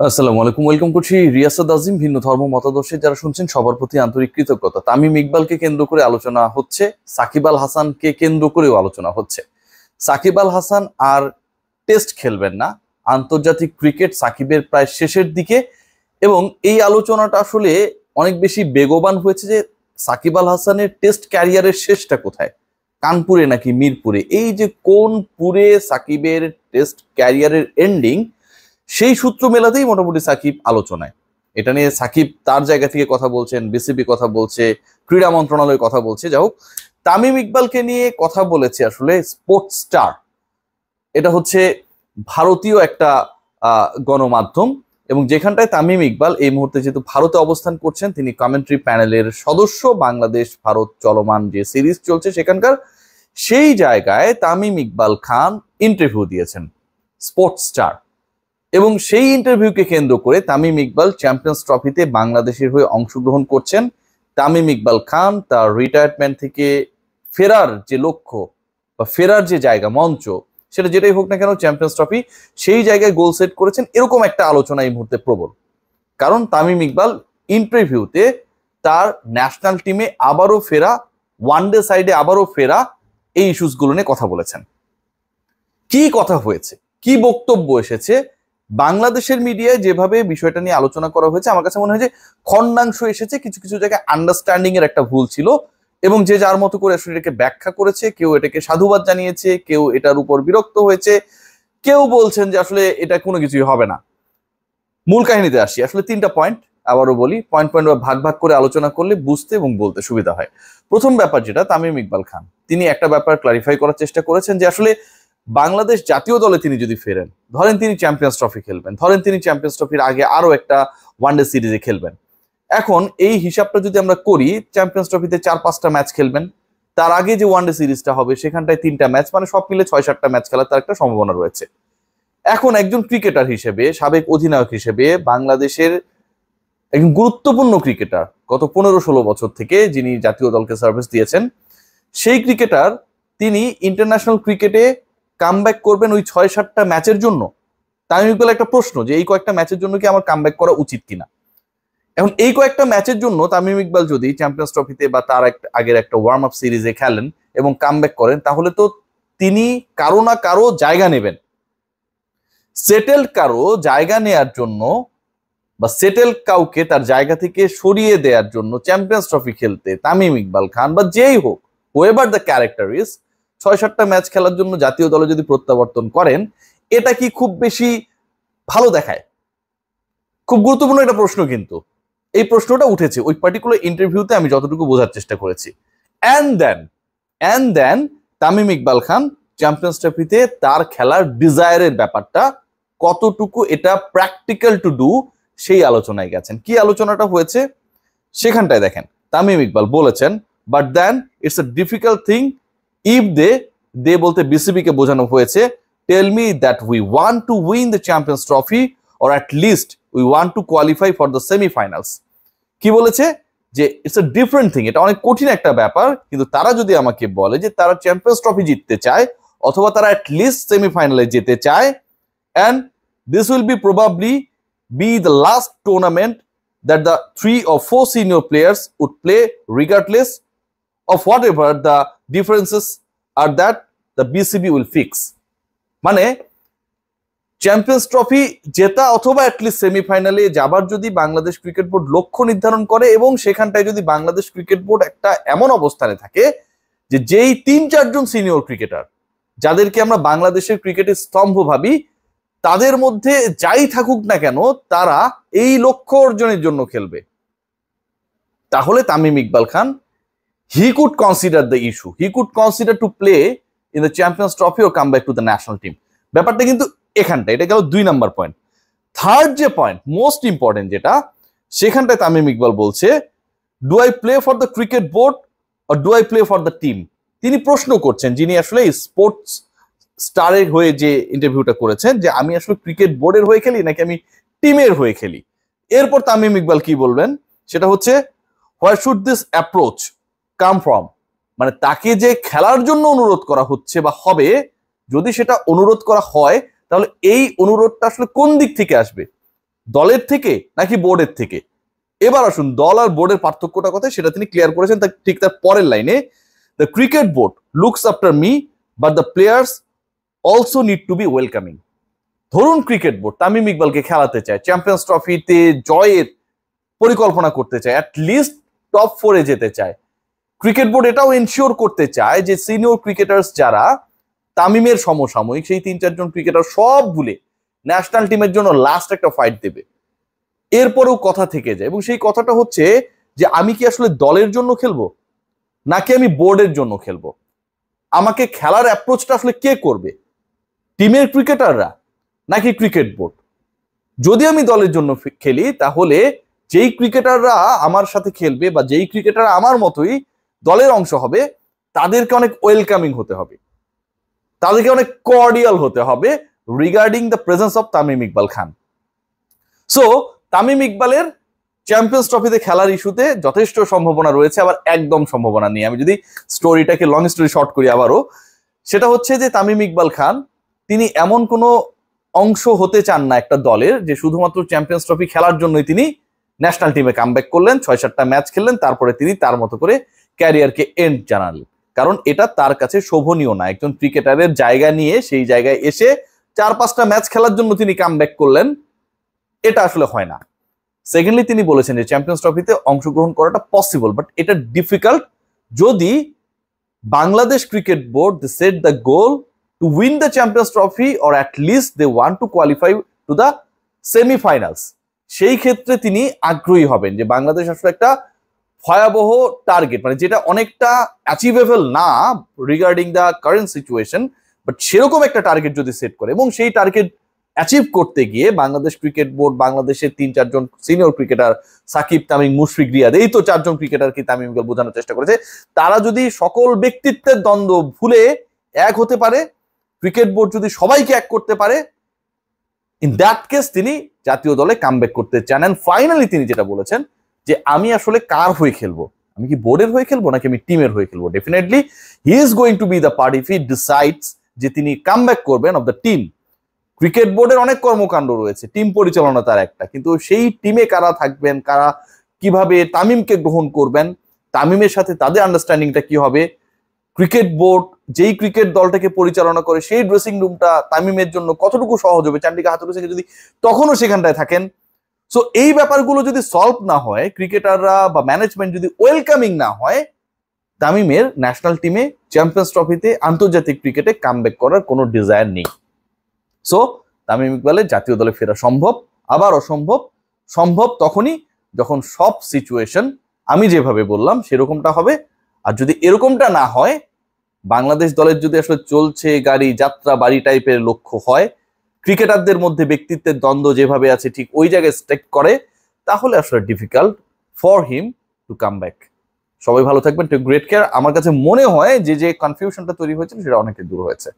আসসালামু আলাইকুম, ওয়েলকাম করছি রিয়াসাত আজিম। ভিন্ন ধর্ম মতাদর্শে যারা শুনছেন সবার প্রতি আন্তরিক কৃতজ্ঞতা। তামিম ইকবালকে কেন্দ্র করে আলোচনা হচ্ছে, সাকিব আল হাসানকে কেন্দ্র করেও আলোচনা হচ্ছে। সাকিব আল হাসান আর টেস্ট খেলবেন না, আন্তর্জাতিক ক্রিকেট সাকিবের প্রায় শেষের দিকে, এবং এই আলোচনাটা আসলে অনেক বেশি বেগবান হয়েছে যে সাকিব আল হাসানের টেস্ট ক্যারিয়ারের শেষটা কোথায়, কানপুরে নাকি মিরপুরে। এই যে কোন পুরে সাকিবের টেস্ট ক্যারিয়ারের এন্ডিং, সেই সূত্র মেলাতেই মোটামুটি সাকিব আলোচনায়। এটা নিয়ে সাকিব তার জায়গা থেকে কথা বলছেন, বিসিবি কথা বলছে, ক্রীড়া মন্ত্রণালয় কথা বলছে। যাই হোক, তামিম ইকবালকে নিয়ে কথা বলেছে আসলে স্পোর্টস স্টার। এটা হচ্ছে ভারতীয় একটা গণমাধ্যম, এবং যেখানটায় তামিম ইকবাল এই মুহূর্তে যেহেতু ভারতে অবস্থান করছেন, তিনি কমেন্ট্রি প্যানেলের সদস্য। বাংলাদেশ ভারত চলমান যে সিরিজ চলছে সেখানকার, সেই জায়গায় তামিম ইকবাল খান ইন্টারভিউ দিয়েছেন স্পোর্টস স্টার, এবং সেই ইন্টারভিউকে কেন্দ্র করে তামিম ইকবাল চ্যাম্পিয়ন্স ট্রফিতে বাংলাদেশের হয়ে অংশগ্রহণ করছেন। তামিম ইকবাল খান তার রিটায়ারমেন্ট থেকে ফেরার যে লক্ষ্য বা ফেরার যে জায়গা, মঞ্চ, সেটা যেটাই হোক না কেন, চ্যাম্পিয়ন্স ট্রফি, সেই জায়গায় গোল সেট করেছেন, এরকম একটা আলোচনা এই মুহূর্তে প্রবল। কারণ তামিম ইকবাল ইন্টারভিউতে তার ন্যাশনাল টিমে আবারও ফেরা, ওয়ানডে সাইডে আবারও ফেরা, এই ইস্যুসগুলো নিয়ে কথা বলেছেন। কি কথা হয়েছে, কি বক্তব্য এসেছে, বাংলাদেশের মিডিয়ায় যেভাবে বিষয়টা নিয়ে আলোচনা করা হয়েছে, আমার কাছে মনে হয় যে খণ্ডাংশ এসেছে, কিছু কিছু জায়গায় আন্ডারস্ট্যান্ডিং এর একটা ভুল ছিল, এবং যে যার মতো করে আসলে এটাকে ব্যাখ্যা করেছে। কেউ এটাকে সাধুবাদ জানিয়েছে, কেউ এটার উপর বিরক্ত হয়েছে, কেউ বলছেন যে আসলে এটা কোনো কিছুই হবে না। মূল কাহিনীতে আসি। আসলে তিনটা পয়েন্ট, আবারও বলি, পয়েন্ট পয়েন্ট ভাগ ভাগ করে আলোচনা করলে বুঝতে এবং বলতে সুবিধা হয়। প্রথম ব্যাপার যেটা, তামিম ইকবাল খান তিনি একটা ব্যাপার ক্লারিফাই করার চেষ্টা করেছেন যে আসলে বাংলাদেশ জাতীয় দলে তিনি যদি ফেরেন, ধরেন তিনি চ্যাম্পিয়ন্স ট্রফি খেলবেন, ধরেন তিনি চ্যাম্পিয়ন্স ট্রফির আগে আরো একটা ওয়ানডে সিরিজে খেলবেন। এখন এই হিসাবটা যদি আমরা করি, চ্যাম্পিয়ন্স ট্রফিতে 4-5টা ম্যাচ খেলবেন, তার আগে যে ওয়ানডে সিরিজটা হবে সেখানটায় 3টা ম্যাচ, মানে সব মিলে 6-7টা ম্যাচ খেলার তার একটা সম্ভাবনা রয়েছে। এখন একজন ক্রিকেটার হিসেবে, সাবেক অধিনায়ক হিসেবে, বাংলাদেশের একজন গুরুত্বপূর্ণ ক্রিকেটার, গত 15-16 বছর থেকে যিনি জাতীয় দলকে সার্ভিস দিয়েছেন, সেই ক্রিকেটার তিনি ইন্টারন্যাশনাল ক্রিকেটে কামব্যাক করবেন ওই 6-7টা ম্যাচের জন্য। তামিম ইকবাল একটা প্রশ্ন যে এই কয়েকটা ম্যাচের জন্য কি আমার কামব্যাক করা উচিত কিনা। এখন এই কয়েকটা ম্যাচের জন্য তামিম ইকবাল যদি চ্যাম্পিয়ন্স ট্রফিতে বা তার আগের একটা ওয়ার্ম আপ সিরিজে খেলেন এবং কামব্যাক করেন, তাহলে তো তিনি কারো না কারো জায়গা নেবেন। সেটেলড কারো জায়গা নেয়ার জন্য বা সেটেল কাউকে তার জায়গা থেকে সরিয়ে দেওয়ার জন্য চ্যাম্পিয়ন্স ট্রফি খেলতে তামিম ইকবাল খান বা যেই হোক, হোয়েভার দ্য ক্যারেক্টার ইজ, 6-7টা ম্যাচ খেলার জন্য জাতীয় দলে যদি প্রত্যাবর্তন করেন, এটা কি খুব বেশি ভালো দেখায়? খুব গুরুত্বপূর্ণ একটা প্রশ্ন, কিন্তু এই প্রশ্নটা উঠেছে ওই পার্টিকুলার ইন্টারভিউতে, আমি যতটুকু বোঝার চেষ্টা করেছি। And then Tamim Iqbal Khan Champions ট্রফিতে তার খেলার ডিজায়ারের ব্যাপারটা কতটুকু এটা প্র্যাকটিক্যাল টু ডু, সেই আলোচনায় গেছেন। কি আলোচনাটা হয়েছে সেখানটায় দেখেন, তামিম ইকবাল বলেছেন, but then it's a difficult thing if they বলতে বিসিবি কে বোঝানো হয়েছে, tell me that we want to win the Champions Trophy or at least we want to qualify for the semifinals. কি বলেছে যে ইটস এ ডিফারেন্ট থিং, এটা অনেক কঠিন একটা ব্যাপার, কিন্তু তারা যদি আমাকে বলে যে তারা চ্যাম্পিয়ন্স ট্রফি জিততে চায় অথবা তারা অ্যাট লিস্ট সেমিফাইনালে যেতে চায়, and this will be probably be the last tournament that the 3 or 4 senior players would play, regardless of whatever the differences are that the BCB will fix. মানে champions trophy জেতা অথবা at least সেমিফাইনালে যাবার যদি Bangladesh cricket board লক্ষ্য নির্ধারণ করে, এবং সেখানটায় যদি বাংলাদেশ ক্রিকেট বোর্ড একটা এমন অবস্থানে থাকে যে যেই 3-4 জন সিনিয়র ক্রিকেটার, যাদেরকে আমরা বাংলাদেশের ক্রিকেটের স্তম্ভ ভাবি, তাদের মধ্যে যাই থাকুক না কেন তারা এই লক্ষ্য অর্জনের জন্য খেলবে, তাহলে Tamim Iqbal Khan he could consider the issue, he could consider to play in the Champions Trophy ও come back to the national team. ব্যাপারটা কিন্তু এখানটা, এটা গেল 2 নাম্বার পয়েন্ট। থার্ড যে পয়েন্ট, মোস্ট ইম্পর্টেন্ট যেটা, সেখানটায় তামিম ইকবাল বলছে, do I play for the cricket board or do I play for the team. তিনি প্রশ্ন করছেন, যিনি আসলে স্পোর্টস স্টারের হয়ে যে ইন্টারভিউটা করেছেন, যে আমি আসলে ক্রিকেট বোর্ডের হয়ে খেলি নাকি আমি টিমের হয়ে খেলি। এরপর তামিম ইকবাল কি বলবেন সেটা হচ্ছে, where should this approach come from, মানে তাকে যে খেলার জন্য অনুরোধ করা হচ্ছে বা হবে, যদি সেটা অনুরোধ করা হয়, তাহলে এই অনুরোধটা আসলে কোন দিক থেকে আসবে? দলের থেকে নাকি বোর্ডের থেকে? এবার আসুন দল আর বোর্ডের পার্থক্যটা কথা সেটা তিনি ক্লিয়ার করেছেন ঠিক তার পরের লাইনে, the cricket board looks after me but the players also need to be welcoming. ধরুন ক্রিকেট বোর্ড তামিম ইকবালকে খেলাতে চায়, চ্যাম্পিয়ন্স ট্রফিতে জয়ের পরিকল্পনা করতে চায়, অ্যাটলিস্ট টপ 4-এ যেতে চায়। ক্রিকেট বোর্ড এটাও এনশিওর করতে চায় যে সিনিয়র ক্রিকেটার্স যারা তামিমের সমসাময়িক সেই 3-4 জন ক্রিকেটার সব ভুলে ন্যাশনাল টিমের জন্য লাস্ট একটা ফাইট দেবে। এরপরেও কথা থেকে যায়, এবং সেই কথাটা হচ্ছে যে আমি কি আসলে দলের জন্য খেলবো নাকি আমি বোর্ডের জন্য খেলবো? আমাকে খেলার অ্যাপ্রোচটা আসলে কে করবে, টিমের ক্রিকেটাররা নাকি ক্রিকেট বোর্ড? যদি আমি দলের জন্য খেলি তাহলে যেই ক্রিকেটাররা আমার সাথে খেলবে বা যেই ক্রিকেটার আমার মতোই দলের অংশ হবে তাদেরকে অনেক ওয়েলকামিং হতে হবে, তাদেরকে অনেক কর্ডিয়াল হতে হবে regarding the presence of Tamim Iqbal Khan. So Tamim ইকবালের চ্যাম্পিয়ন্স ট্রফিতে খেলার ইস্যুতে যথেষ্ট সম্ভাবনা রয়েছে, আবার একদম সম্ভাবনা নেই। আমি যদি স্টোরিটাকে লং স্টোরি শর্ট করি আবারও, সেটা হচ্ছে যে তামিম ইকবাল খান তিনি এমন কোনো অংশ হতে চান না একটা দলের যে শুধুমাত্র চ্যাম্পিয়ন্স ট্রফি খেলার জন্যই তিনি ন্যাশনাল টিমে কামব্যাক করলেন, 6-7টা ম্যাচ খেললেন, তারপরে তিনি তার মতো করে ক্যারিয়ারকে এন্ড জানালেন। কারণ এটা তার কাছে শোভনীয় না। একজন ক্রিকেটারের জায়গা নিয়ে সেই জায়গায় এসে 4-5টা ম্যাচ খেলার জন্য তিনি কামব্যাক করলেন, এটা আসলে হয় না। সেকেন্ডলি তিনি বলেছেন যে চ্যাম্পিয়ন্স ট্রফিতে অংশগ্রহণ করাটা পসিবল, বাট এটা ডিফিকাল্ট যদি Bangladesh cricket board they set the goal to win the Champions Trophy or at least they want to qualify to the semifinals. সেই ক্ষেত্রে তিনি আগ্রহী হবেন যে বাংলাদেশ আসলে একটা ভয়াবহ টার্গেট, মানে যেটা অনেকটা অ্যাচিভেবল না regarding the current situation, but সেরকম একটা টার্গেট যদি সেট করে এবং সেই টার্গেট অ্যাচিভ করতে গিয়ে বাংলাদেশ ক্রিকেট বোর্ড বাংলাদেশের 3-4 জন সিনিয়র ক্রিকেটার সাকিব, তামিম, মুশফিক, রিয়াদ, এই তো 4 জন ক্রিকেটারকে তামিম ইকবাল বোঝানোর চেষ্টা করেছে, তারা যদি সকল ব্যক্তিত্বের দ্বন্দ্ব ভুলে এক হতে পারে, ক্রিকেট বোর্ড যদি সবাইকে এক করতে পারে, ইন দ্যাট কেস তিনি জাতীয় দলে কামব্যাক করতে চান। এন্ড ফাইনালি তিনি যেটা বলেছেন যে আমি আসলে কার হয়ে খেলবো, আমি কি বোর্ডের হয়ে খেলবো নাকি আমি টিমের হয়ে খেলবো? Definitely he is going to B the part if he decides যে তিনি কামব্যাক করবেন অফ দ্য টিম। ক্রিকেট বোর্ডের অনেক কর্মকাণ্ড রয়েছে, টিম পরিচালনা তার একটা, কিন্তু সেই টিমে কারা থাকবেন, কারা কিভাবে তামিমকে গ্রহণ করবেন, তামিমের সাথে তাদের আন্ডারস্ট্যান্ডিংটা কি হবে, ক্রিকেট বোর্ড যেই ক্রিকেট দলটাকে পরিচালনা করে সেই ড্রেসিং রুমটা তামিমের জন্য কতটুকু সহজ হবে, চান্ডিকা হাতুরু সিং যদি তখনও সেখানটায় থাকেন। সো এই ব্যাপারগুলো যদি সলভ না হয়, ক্রিকেটাররা বা ম্যানেজমেন্ট যদি ওয়েলকামিং না হয়, তামিমের ন্যাশনাল টিমে চ্যাম্পিয়ন্স ট্রফিতে আন্তর্জাতিক ক্রিকেটে কামব্যাক করার কোনো ডিজায়ার নেই। সো তামিম ইকবালের জাতীয় দলে ফেরা সম্ভব, আবার অসম্ভব। সম্ভব তখনই যখন সব সিচুয়েশন আমি যেভাবে বললাম সেরকমটা হবে। আর যদি এরকমটা না হয়, বাংলাদেশ দলের যদি আসলে চলছে গাড়ি যাত্রা বাড়ি টাইপের লক্ষ্য হয়, ক্রিকেটারদের মধ্যে ব্যক্তিত্বের দ্বন্দ্ব যেভাবে আছে ঠিক ওই জায়গায় স্টেক করে, তাহলে আসলে difficult for him to come back. সবাই ভালো থাকবেন, টেক গ্রেট কেয়ার। আমার কাছে মনে হয় যে কনফিউশনটা তৈরি হয়েছিল সেটা অনেকটাই দূর হয়েছে।